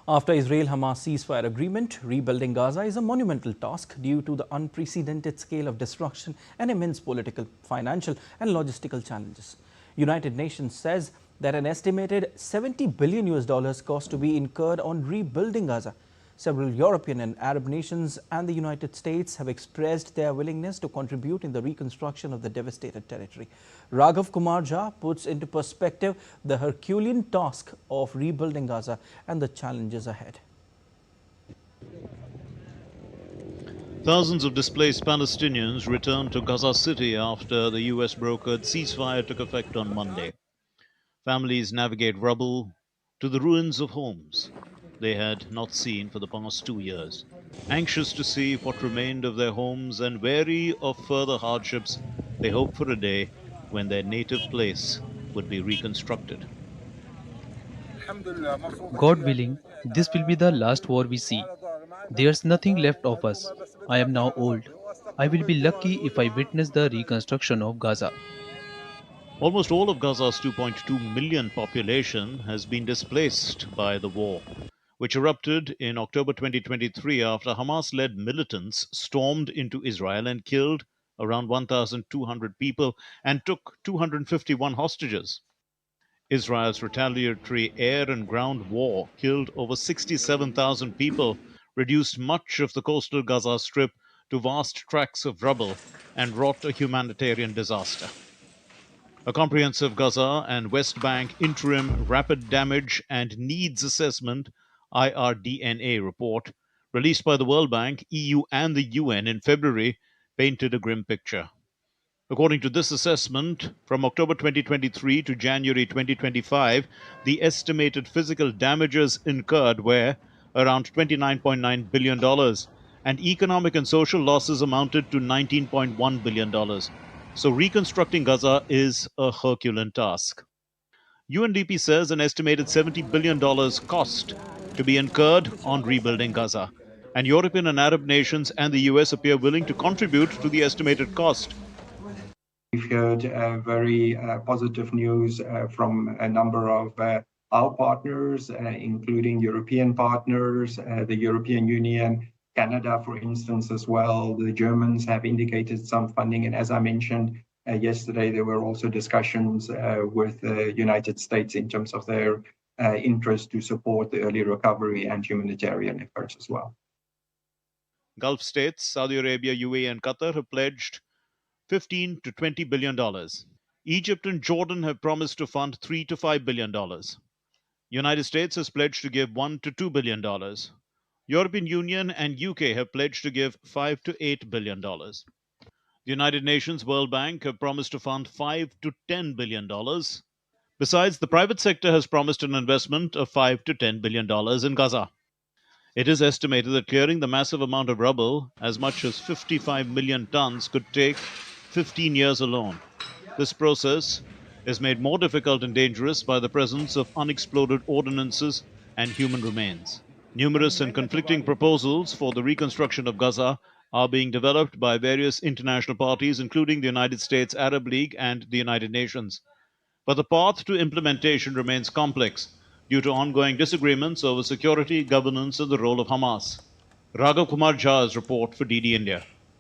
After Israel-Hamas ceasefire agreement, rebuilding Gaza is a monumental task due to the unprecedented scale of destruction and immense political, financial and logistical challenges. United Nations says that an estimated $70 billion cost to be incurred on rebuilding Gaza. Several European and Arab nations and the United States have expressed their willingness to contribute in the reconstruction of the devastated territory. Raghav Kumar Jha puts into perspective the Herculean task of rebuilding Gaza and the challenges ahead. Thousands of displaced Palestinians returned to Gaza City after the US-brokered ceasefire took effect on Monday. Families navigate rubble to the ruins of homes they had not seen for the past 2 years. Anxious to see what remained of their homes and wary of further hardships, they hope for a day when their native place would be reconstructed. God willing, this will be the last war we see. There's nothing left of us. I am now old. I will be lucky if I witness the reconstruction of Gaza. Almost all of Gaza's 2.2 million population has been displaced by the war, which erupted in October 2023 after Hamas-led militants stormed into Israel and killed around 1,200 people and took 251 hostages. Israel's retaliatory air and ground war killed over 67,000 people, reduced much of the coastal Gaza Strip to vast tracts of rubble, and wrought a humanitarian disaster. A comprehensive Gaza and West Bank interim rapid damage and needs assessment (IRDNA) report released by the World Bank, EU and the UN in February painted a grim picture. According to this assessment, from October 2023 to January 2025, the estimated physical damages incurred were around $29.9 billion, and economic and social losses amounted to $19.1 billion. So reconstructing Gaza is a Herculean task. UNDP says an estimated $70 billion cost to be incurred on rebuilding Gaza, and European and Arab nations and the US appear willing to contribute to the estimated cost. We've heard very positive news from a number of our partners, including European partners, the European Union, Canada, for instance, as well. The Germans have indicated some funding. And as I mentioned yesterday, there were also discussions with the United States in terms of their interest to support the early recovery and humanitarian efforts as well. Gulf states, Saudi Arabia, UAE, and Qatar have pledged $15 to $20 billion. Egypt and Jordan have promised to fund $3 to $5 billion. United States has pledged to give $1 to $2 billion. European Union and UK have pledged to give $5 to $8 billion. The United Nations World Bank have promised to fund $5 to $10 billion. Besides, the private sector has promised an investment of $5 to $10 billion in Gaza. It is estimated that clearing the massive amount of rubble, as much as 55 million tons, could take 15 years alone. This process is made more difficult and dangerous by the presence of unexploded ordnances and human remains. Numerous and conflicting proposals for the reconstruction of Gaza are being developed by various international parties, including the United States Arab League and the United Nations. But the path to implementation remains complex due to ongoing disagreements over security, governance, and the role of Hamas. Raghav Kumar Jha's report for DD India.